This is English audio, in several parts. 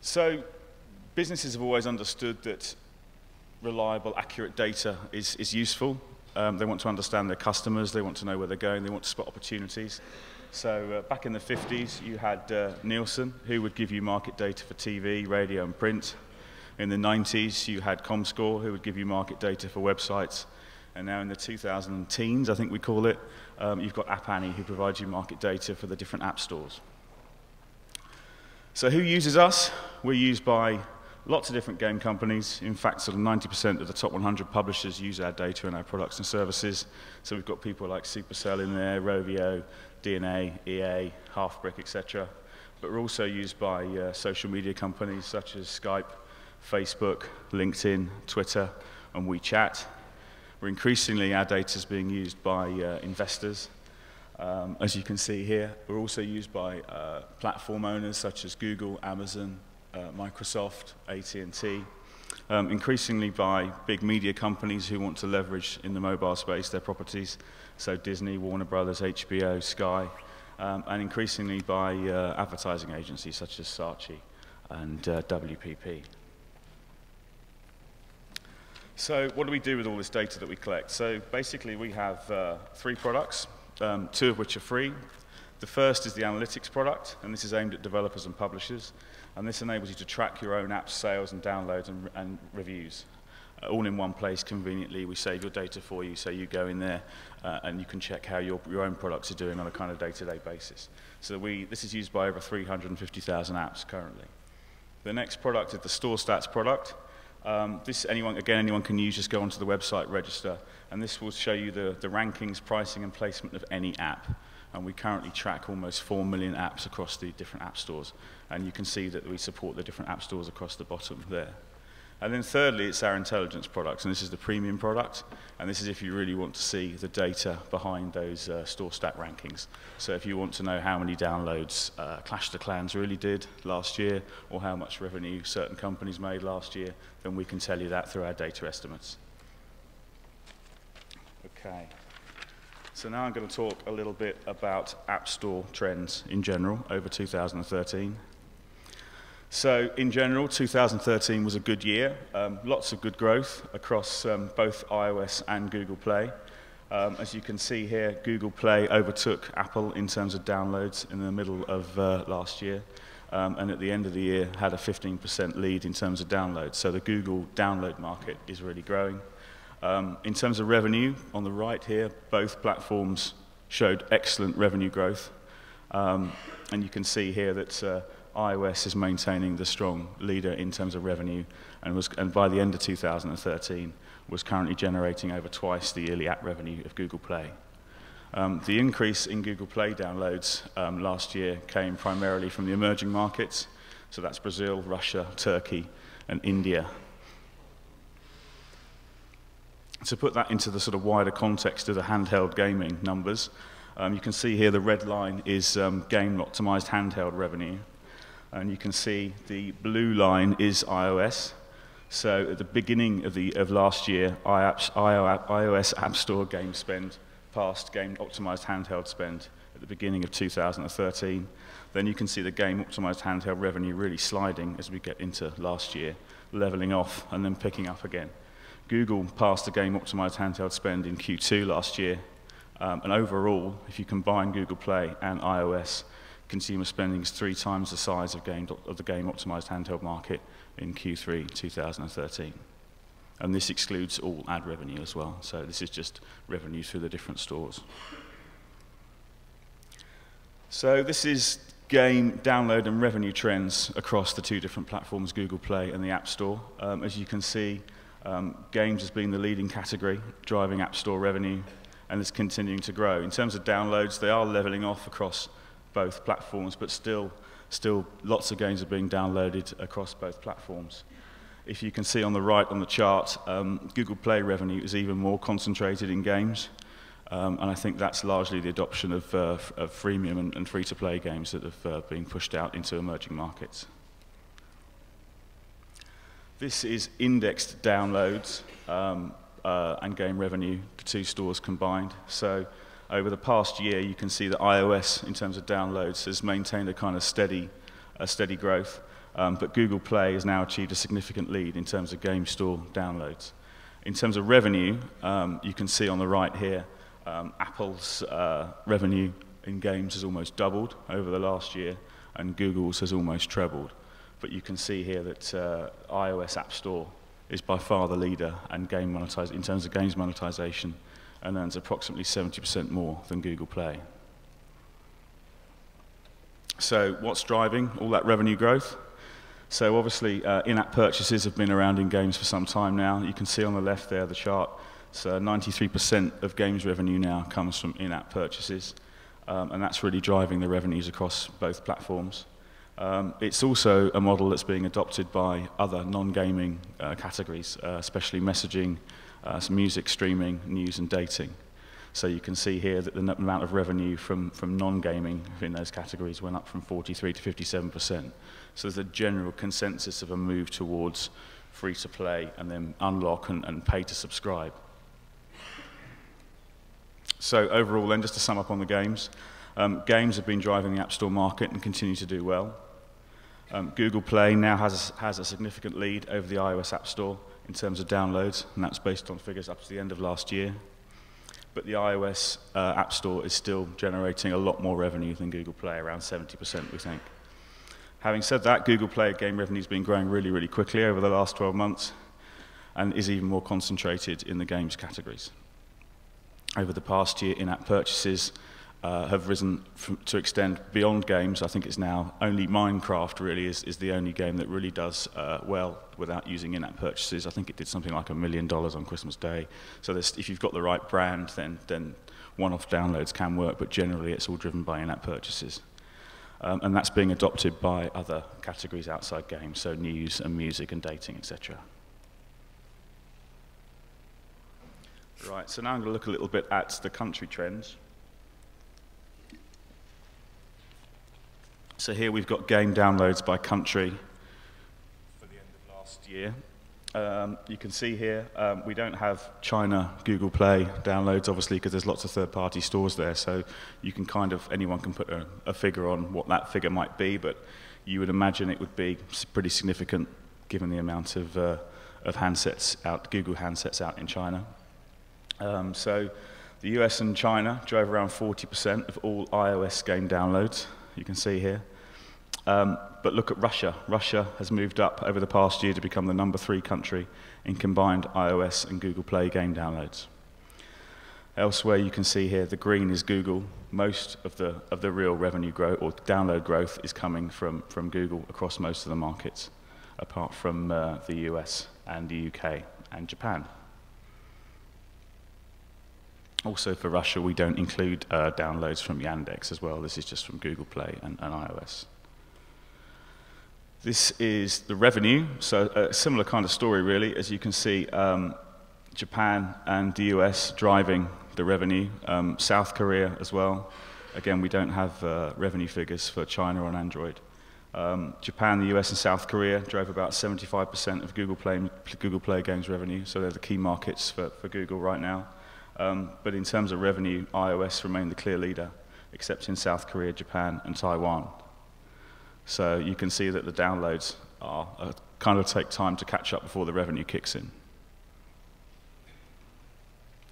So businesses have always understood that reliable, accurate data is useful. They want to understand their customers, they want to know where they're going, they want to spot opportunities. So back in the 50s, you had Nielsen, who would give you market data for TV, radio, and print. In the 90s, you had ComScore, who would give you market data for websites. And now in the 2010s, I think we call it, you've got App Annie, who provides you market data for the different app stores. So who uses us? We're used by lots of different game companies. In fact, sort of 90% of the top 100 publishers use our data and our products and services. So we've got people like Supercell in there, Rovio, DNA, EA, Halfbrick, etc. But we're also used by social media companies such as Skype, Facebook, LinkedIn, Twitter, and WeChat. Increasingly, our data is being used by investors. As you can see here, we're also used by platform owners such as Google, Amazon, Microsoft, AT&T, increasingly by big media companies who want to leverage in the mobile space their properties, so Disney, Warner Brothers, HBO, Sky, and increasingly by advertising agencies such as Saatchi and WPP. So what do we do with all this data that we collect? So basically we have 3 products, 2 of which are free. The first is the analytics product, and this is aimed at developers and publishers. And this enables you to track your own app's sales and downloads and reviews. All in one place conveniently. We save your data for you, so you go in there and you can check how your own products are doing on a kind of day-to-day basis. So this is used by over 350,000 apps currently. The next product is the Store Stats product. Anyone can use, just go onto the website, register, and this will show you the rankings, pricing, and placement of any app. And we currently track almost 4 million apps across the different app stores. And you can see that we support the different app stores across the bottom there. And then thirdly, it's our intelligence products, and this is the premium product. And this is if you really want to see the data behind those store stat rankings. So if you want to know how many downloads Clash of Clans really did last year, or how much revenue certain companies made last year, then we can tell you that through our data estimates. Okay. So now I'm going to talk a little bit about App Store trends in general over 2013. So in general, 2013 was a good year. Lots of good growth across both iOS and Google Play. As you can see here, Google Play overtook Apple in terms of downloads in the middle of last year. And at the end of the year, had a 15% lead in terms of downloads. So the Google download market is really growing. In terms of revenue, on the right here, both platforms showed excellent revenue growth. And you can see here that iOS is maintaining the strong leader in terms of revenue, and by the end of 2013, was currently generating over twice the yearly app revenue of Google Play. The increase in Google Play downloads last year came primarily from the emerging markets, so that's Brazil, Russia, Turkey, and India. To put that into the sort of wider context of the handheld gaming numbers, you can see here the red line is game-optimized handheld revenue. And you can see the blue line is iOS. So at the beginning of last year, iOS App Store game spend passed game-optimized handheld spend at the beginning of 2013. Then you can see the game-optimized handheld revenue really sliding as we get into last year, leveling off and then picking up again. Google passed the game-optimized handheld spend in Q2 last year, and overall, if you combine Google Play and iOS, consumer spending is 3 times the size of the game-optimized handheld market in Q3 2013. And this excludes all ad revenue as well, so this is just revenue through the different stores. So this is game download and revenue trends across the 2 different platforms, Google Play and the App Store. As you can see, games has been the leading category, driving App Store revenue, and is continuing to grow. In terms of downloads, they are leveling off across both platforms, but still lots of games are being downloaded across both platforms. If you can see on the right on the chart, Google Play revenue is even more concentrated in games, and I think that's largely the adoption of freemium and free-to-play games that have been pushed out into emerging markets. This is indexed downloads and game revenue, the 2 stores combined. So over the past year, you can see that iOS, in terms of downloads, has maintained a kind of steady growth. But Google Play has now achieved a significant lead in terms of game store downloads. In terms of revenue, you can see on the right here, Apple's revenue in games has almost doubled over the last year, and Google's has almost trebled. But you can see here that iOS App Store is by far the leader and in terms of games monetization, and earns approximately 70% more than Google Play. So what's driving all that revenue growth? So obviously, in-app purchases have been around in games for some time now. You can see on the left there the chart. So 93% of games revenue now comes from in-app purchases, and that's really driving the revenues across both platforms. It's also a model that's being adopted by other non-gaming categories, especially messaging, some music streaming, news and dating. So you can see here that the amount of revenue from non-gaming in those categories went up from 43 to 57%. So there's a general consensus of a move towards free to play and then unlock and pay to subscribe. So overall then, just to sum up on the games, games have been driving the App Store market and continue to do well. Google Play now has a significant lead over the iOS App Store in terms of downloads, and that's based on figures up to the end of last year. But the iOS App Store is still generating a lot more revenue than Google Play, around 70%, we think. Having said that, Google Play game revenue has been growing really, really quickly over the last 12 months and is even more concentrated in the games categories. Over the past year, in-app purchases have risen to extend beyond games. I think it's now only Minecraft really is the only game that really does well without using in-app purchases. I think it did something like $1 million on Christmas Day. So if you've got the right brand, then one-off downloads can work, but generally it's all driven by in-app purchases. And that's being adopted by other categories outside games, so news and music and dating, etc. Right, so now I'm going to look a little bit at the country trends. So here we've got game downloads by country for the end of last year. You can see here we don't have China Google Play downloads, obviously, because there's lots of third-party stores there. So you can anyone can put a figure on what that figure might be, but you would imagine it would be pretty significant given the amount of handsets Google handsets out in China. So the US and China drove around 40% of all iOS game downloads. You can see here. But look at Russia. Russia has moved up over the past year to become the #3 country in combined iOS and Google Play game downloads. Elsewhere, you can see here the green is Google. Most of the real revenue growth or download growth is coming from Google across most of the markets, apart from the US and the UK and Japan. Also for Russia, we don't include downloads from Yandex as well. This is just from Google Play and iOS. This is the revenue, so a similar kind of story really. As you can see, Japan and the US driving the revenue, South Korea as well. Again, we don't have revenue figures for China on Android. Japan, the US and South Korea drove about 75% of Google Play games revenue, so they're the key markets for Google right now. But in terms of revenue, iOS remained the clear leader, except in South Korea, Japan, and Taiwan. So you can see that the downloads kind of take time to catch up before the revenue kicks in.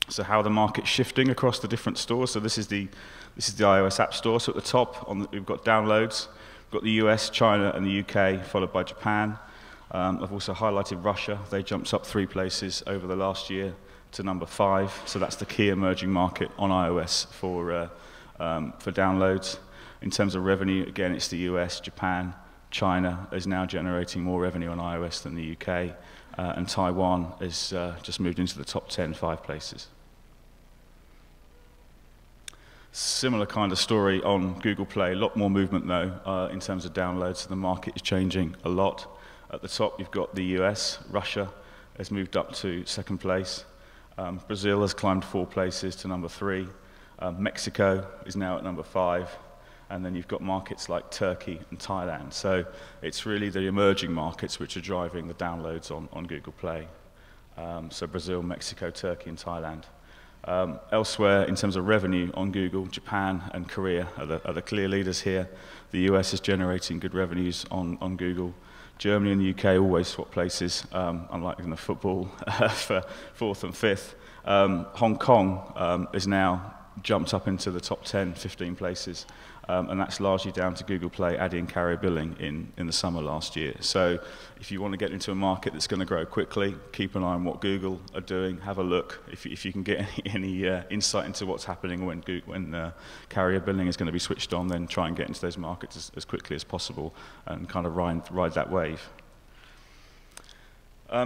So how the market's shifting across the different stores. So this is the iOS App Store. So at the top, we've got downloads. We've got the US, China, and the UK, followed by Japan. I've also highlighted Russia. They jumped up 3 places over the last year to #5. So that's the key emerging market on iOS for downloads. In terms of revenue, again, it's the US, Japan, China is now generating more revenue on iOS than the UK, and Taiwan has just moved into the top 10, 5 places. Similar kind of story on Google Play, a lot more movement though in terms of downloads. The market is changing a lot. At the top, you've got the US, Russia has moved up to 2nd place. Brazil has climbed 4 places to #3. Mexico is now at #5. And then you've got markets like Turkey and Thailand. So it's really the emerging markets which are driving the downloads on Google Play. So Brazil, Mexico, Turkey, and Thailand. Elsewhere, in terms of revenue on Google, Japan and Korea are the clear leaders here. The US is generating good revenues on Google. Germany and the UK always swap places, unlike in the football, for fourth and fifth. Hong Kong is now jumped up into the top 10, 15 places, and that's largely down to Google Play adding carrier billing in the summer last year. So if you want to get into a market that's going to grow quickly, keep an eye on what Google are doing, have a look. If you can get any insight into what's happening when carrier billing is going to be switched on, then try and get into those markets as quickly as possible and kind of ride that wave.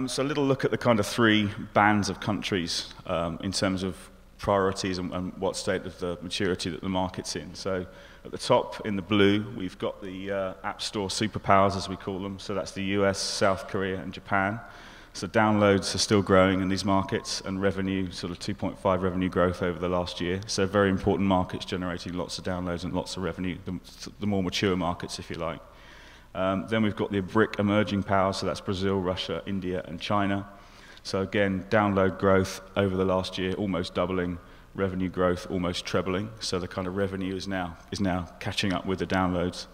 So a little look at the kind of three bands of countries in terms of priorities and what state of the maturity that the market's in. So at the top in the blue, we've got the App Store superpowers, as we call them. So that's the US, South Korea, and Japan. So downloads are still growing in these markets, and revenue, sort of 2.5 revenue growth over the last year. So very important markets generating lots of downloads and lots of revenue, the more mature markets, if you like. Then we've got the BRIC emerging powers, so that's Brazil, Russia, India, and China. So again, download growth over the last year, almost doubling, revenue growth almost trebling. So the kind of revenue is now catching up with the downloads.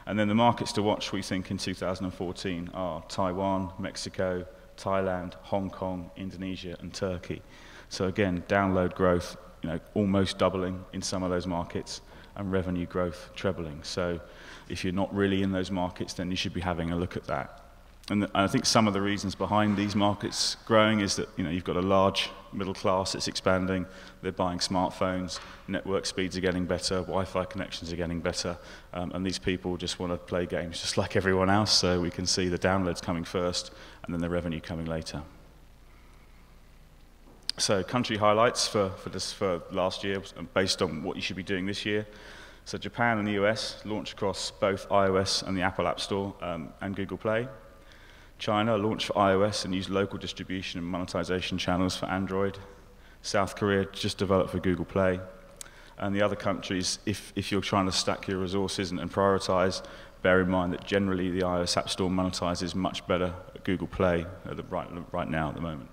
And then the markets to watch, we think, in 2014 are Taiwan, Mexico, Thailand, Hong Kong, Indonesia, and Turkey. So again, download growth, almost doubling in some of those markets, and revenue growth trebling. So if you're not really in those markets, then you should be having a look at that. And I think some of the reasons behind these markets growing is that you've got a large middle class that's expanding. They're buying smartphones, network speeds are getting better, Wi-Fi connections are getting better, and these people just want to play games just like everyone else. So we can see the downloads coming first, and then the revenue coming later. So country highlights for last year, based on what you should be doing this year. So Japan and the US launched across both iOS and the Apple App Store and Google Play. China launched for iOS and used local distribution and monetization channels for Android. South Korea just developed for Google Play. And the other countries, if you're trying to stack your resources and prioritize, bear in mind that generally the iOS App Store monetizes much better at Google Play right now at the moment.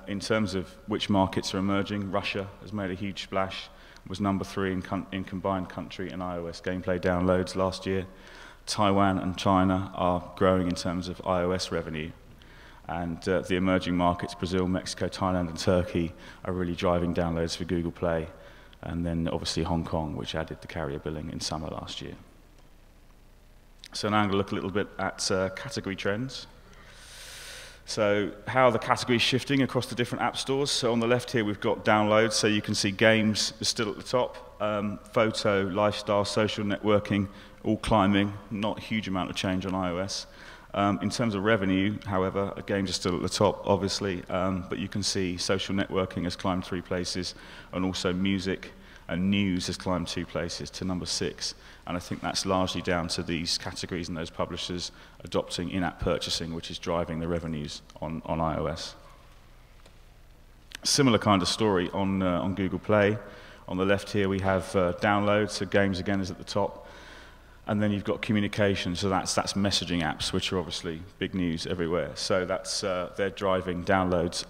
In terms of which markets are emerging, Russia has made a huge splash, was number 3 in combined country and iOS gameplay downloads last year. Taiwan and China are growing in terms of iOS revenue. And the emerging markets, Brazil, Mexico, Thailand, and Turkey, are really driving downloads for Google Play. And then obviously Hong Kong, which added the carrier billing in summer last year. So now I'm going to look a little bit at category trends. So how are the categories shifting across the different app stores? So on the left here, we've got downloads. So you can see games is still at the top. Photo, lifestyle, social networking, all climbing. Not a huge amount of change on iOS. In terms of revenue, however, games are still at the top, obviously. But you can see social networking has climbed 3 places, and also music and news has climbed 2 places to number 6. And I think that's largely down to these categories and those publishers adopting in-app purchasing, which is driving the revenues on iOS. Similar kind of story on Google Play. On the left here we have downloads, so games again is at the top. And then you've got communication, so that's messaging apps, which are obviously big news everywhere. So that's they're driving downloads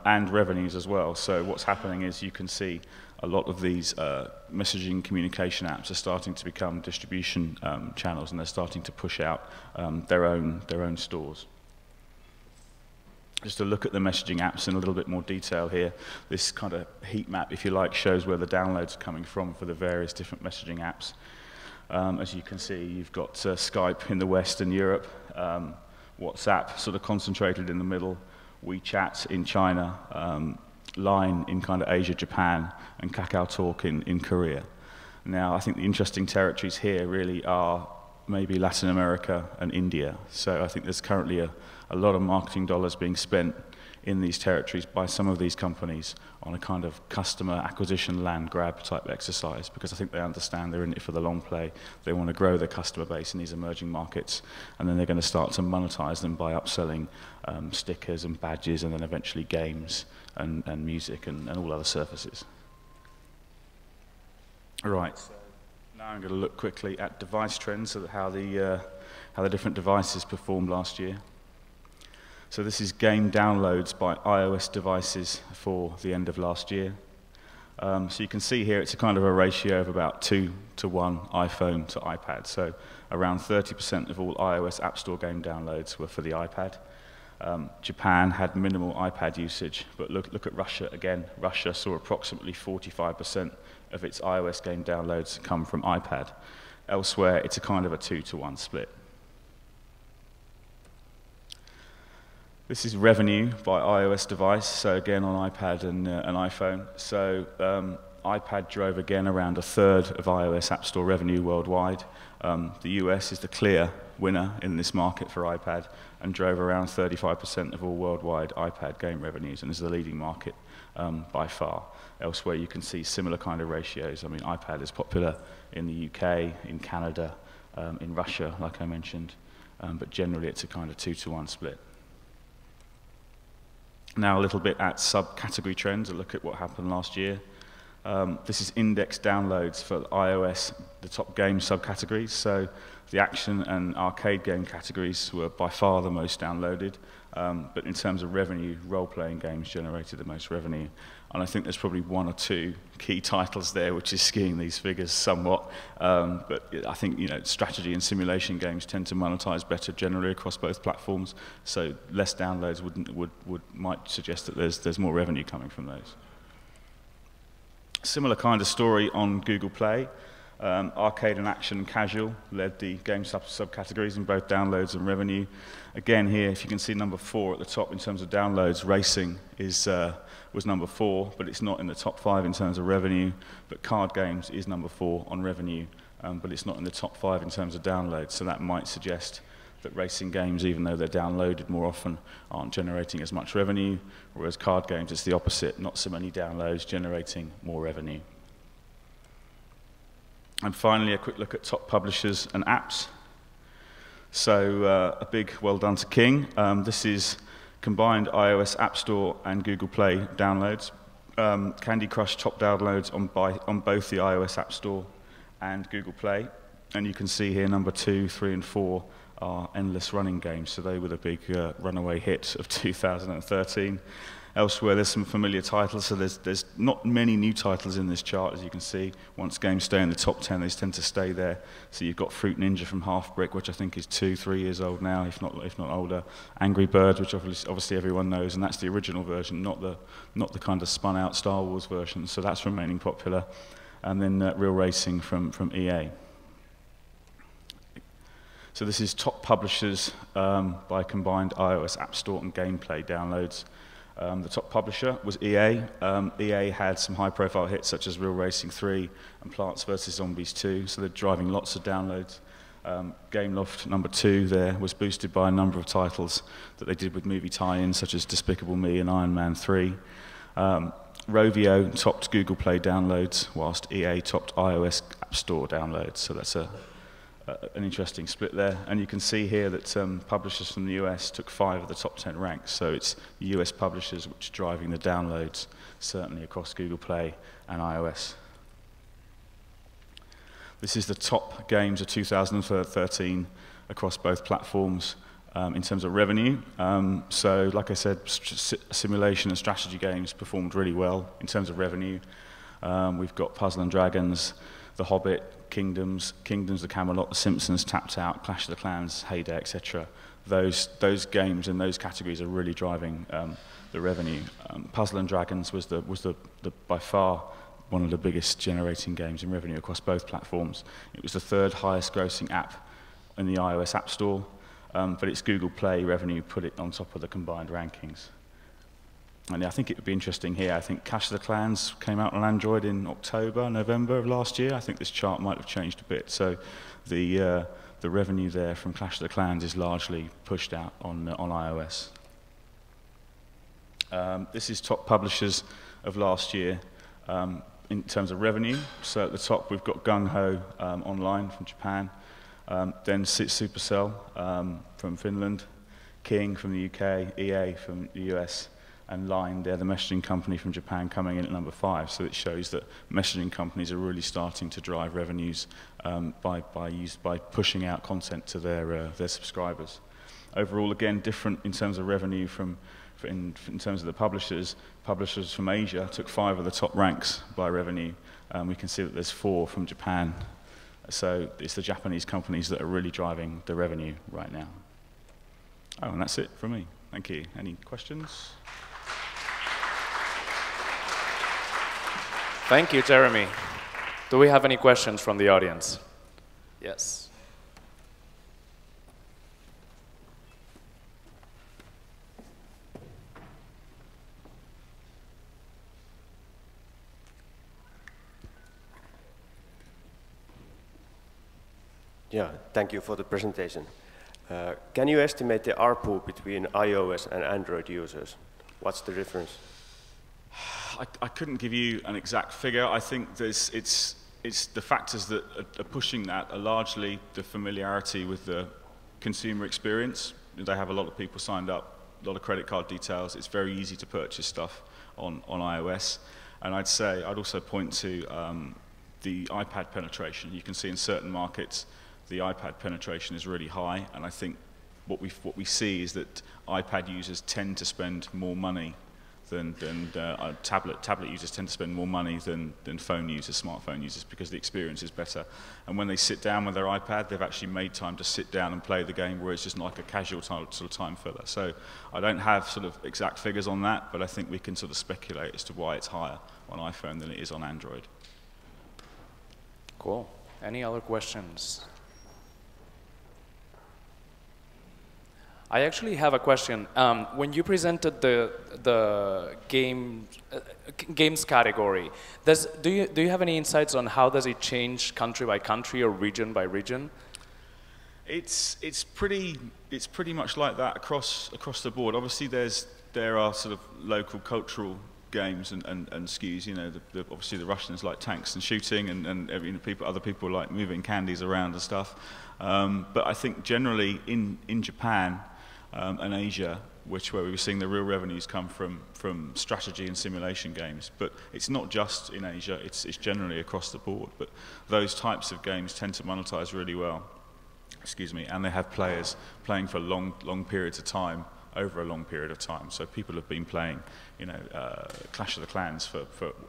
and revenues as well. So what's happening is you can see a lot of these messaging communication apps are starting to become distribution channels, and they're starting to push out their own stores. Just to look at the messaging apps in a little bit more detail here, this kind of heat map, if you like, shows where the downloads are coming from for the various different messaging apps. As you can see, you've got Skype in the West and Europe, WhatsApp sort of concentrated in the middle, WeChat in China, Line in kind of Asia, Japan, and KakaoTalk in Korea. Now, I think the interesting territories here really are maybe Latin America and India. So I think there's currently a lot of marketing dollars being spent in these territories by some of these companies on a kind of customer acquisition land grab type exercise, because I think they understand they're in it for the long play. They want to grow their customer base in these emerging markets, and then they're going to start to monetize them by upselling stickers and badges, and then eventually games and music and all other services. Right, so now I'm going to look quickly at device trends, so how the different devices performed last year. So this is game downloads by iOS devices for the end of last year. So you can see here it's a kind of a ratio of about 2 to 1 iPhone to iPad. So around 30% of all iOS App Store game downloads were for the iPad. Japan had minimal iPad usage, but look at Russia again. Russia saw approximately 45% of its iOS game downloads come from iPad. Elsewhere, it's a kind of a 2 to 1 split. This is revenue by iOS device, so again on iPad and an iPhone. So iPad drove again around a third of iOS App Store revenue worldwide. The US is the clear winner in this market for iPad and drove around 35% of all worldwide iPad game revenues and is the leading market by far. Elsewhere you can see similar kind of ratios. I mean, iPad is popular in the UK, in Canada, in Russia, like I mentioned, but generally it's a kind of 2 to 1 split. Now a little bit at subcategory trends, a look at what happened last year. This is index downloads for iOS, the top game subcategories. So the action and arcade game categories were by far the most downloaded. But in terms of revenue, role-playing games generated the most revenue. And I think there's probably 1 or 2 key titles there which is skewing these figures somewhat. But I think strategy and simulation games tend to monetize better generally across both platforms. So less downloads might suggest that there's more revenue coming from those. Similar kind of story on Google Play. Arcade and action and casual led the game subcategories in both downloads and revenue. Again here, if you can see number 4 at the top in terms of downloads, racing was number 4, but it's not in the top 5 in terms of revenue. But card games is number 4 on revenue, but it's not in the top 5 in terms of downloads. So that might suggest that racing games, even though they're downloaded more often, aren't generating as much revenue, whereas card games, it's the opposite, not so many downloads, generating more revenue. And finally, a quick look at top publishers and apps. So a big well done to King. This is combined iOS App Store and Google Play downloads. Candy Crush top downloads on both the iOS App Store and Google Play. And you can see here number 2, 3, and 4 are endless running games, so they were the big runaway hit of 2013. Elsewhere, there's some familiar titles, so there's not many new titles in this chart, as you can see. Once games stay in the top 10, they tend to stay there. So you've got Fruit Ninja from Half Brick, which I think is 2, 3 years old now, if not older. Angry Birds, which obviously everyone knows, and that's the original version, not the kind of spun-out Star Wars version. So that's remaining popular. And then Real Racing from EA. So this is top publishers by combined iOS App Store and gameplay downloads. The top publisher was EA. EA had some high-profile hits such as Real Racing 3 and Plants vs. Zombies 2, so they're driving lots of downloads. Gameloft number 2 there was boosted by a number of titles that they did with movie tie-ins such as Despicable Me and Iron Man 3. Rovio topped Google Play downloads, whilst EA topped iOS App Store downloads, so that's an interesting split there. And you can see here that publishers from the US took 5 of the top 10 ranks, so it's US publishers which are driving the downloads, certainly across Google Play and iOS. This is the top games of 2013 across both platforms in terms of revenue. So like I said, simulation and strategy games performed really well in terms of revenue. We've got Puzzle and Dragons, The Hobbit, Kingdoms, The Camelot, The Simpsons, Tapped Out, Clash of the Clans, Heyday, etc. Those games in those categories are really driving the revenue. Puzzle and Dragons was by far one of the biggest generating games in revenue across both platforms. It was the 3rd highest grossing app in the iOS App Store, but its Google Play revenue put it on top of the combined rankings. And I think it would be interesting here. I think Clash of the Clans came out on Android in October, November of last year. I think this chart might have changed a bit. So the revenue there from Clash of the Clans is largely pushed out on iOS. This is top publishers of last year in terms of revenue. So at the top we've got Gung Ho Online from Japan, then Supercell from Finland, King from the UK, EA from the US, and Line, they're the messaging company from Japan, coming in at number 5. So it shows that messaging companies are really starting to drive revenues by pushing out content to their subscribers. Overall, again, different in terms of revenue in terms of the publishers. Publishers from Asia took 5 of the top ranks by revenue. We can see that there's 4 from Japan. So it's the Japanese companies that are really driving the revenue right now. Oh, and that's it from me. Thank you. Any questions? Thank you, Jeremy. Do we have any questions from the audience? Yes. Yeah, thank you for the presentation. Can you estimate the ARPU between iOS and Android users? What's the difference? I couldn't give you an exact figure. I think it's the factors that are pushing that are largely the familiarity with the consumer experience. They have a lot of people signed up, a lot of credit card details. It's very easy to purchase stuff on iOS. And I'd also point to the iPad penetration. You can see in certain markets the iPad penetration is really high, and I think what we see is that iPad users tend to spend more money than tablet users tend to spend more money than phone users, smartphone users, because the experience is better. And when they sit down with their iPad, they've actually made time to sit down and play the game, where it's just like a casual sort of time filler. So I don't have sort of exact figures on that, but I think we can sort of speculate as to why it's higher on iPhone than it is on Android. Cool. Any other questions? I actually have a question. When you presented the games category, do you have any insights on how does it change country by country or region by region? It's pretty much like that across the board. Obviously, there are sort of local cultural games and SKUs. You know, obviously the Russians like tanks and shooting, and other people like moving candies around and stuff. But I think generally in Japan and Asia, where we were seeing the real revenues come from strategy and simulation games. But it's not just in Asia, it's generally across the board. But those types of games tend to monetize really well, and they have players playing for long periods of time, over a long period of time. So people have been playing, Clash of the Clans for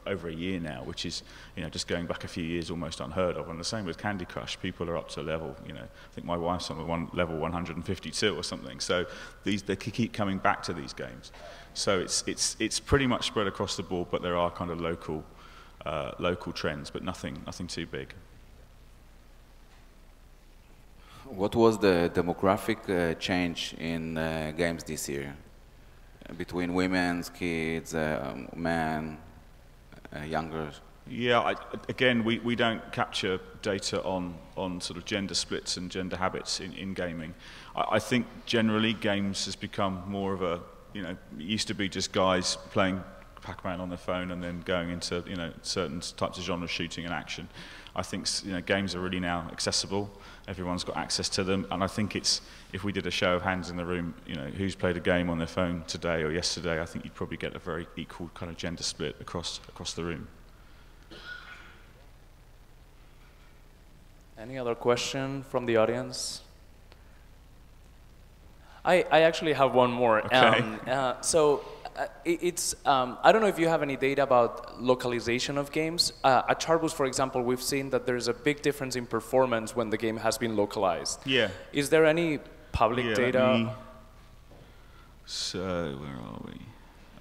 over a year now, which is, just going back a few years, almost unheard of. And the same with Candy Crush. People are up to level, I think my wife's on level 152 or something. So they keep coming back to these games. So it's pretty much spread across the board, but there are kind of local trends, but nothing too big. What was the demographic change in games this year? Between women, kids, men, younger? Yeah, again, we don't capture data on sort of gender splits and gender habits in gaming. I think generally games has become more of a, it used to be just guys playing Pac-Man on their phone and then going into, certain types of genre, shooting and action. I think, games are really now accessible. Everyone's got access to them, and I think if we did a show of hands in the room, who's played a game on their phone today or yesterday, I think you'd probably get a very equal kind of gender split across the room. Any other question from the audience? I actually have one more. Okay. I don't know if you have any data about localization of games. At Charbus, for example, we've seen that there's a big difference in performance when the game has been localized. Yeah. Is there any public data? So, where are we?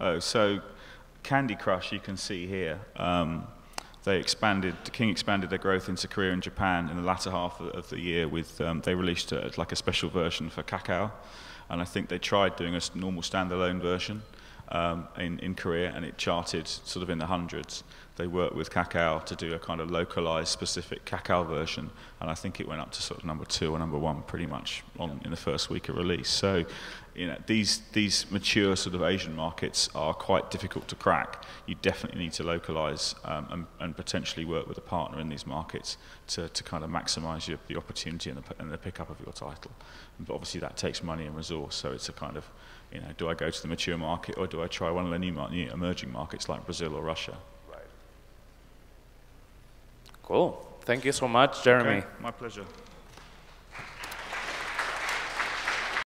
Oh, so Candy Crush, you can see here. King expanded their growth into Korea and Japan in the latter half of the year with, they released like a special version for Kakao. And I think they tried doing a normal standalone version in Korea, and it charted sort of in the hundreds. They worked with Kakao to do a kind of localized, specific Kakao version, and I think it went up to sort of number 2 or number 1 pretty much in the first week of release. So, these mature sort of Asian markets are quite difficult to crack. You definitely need to localize and potentially work with a partner in these markets to kind of maximize the opportunity and the pickup of your title. But obviously that takes money and resource, so it's a kind of, do I go to the mature market or do I try one of the new emerging markets like Brazil or Russia? Cool. Thank you so much, Jeremy. Okay, my pleasure.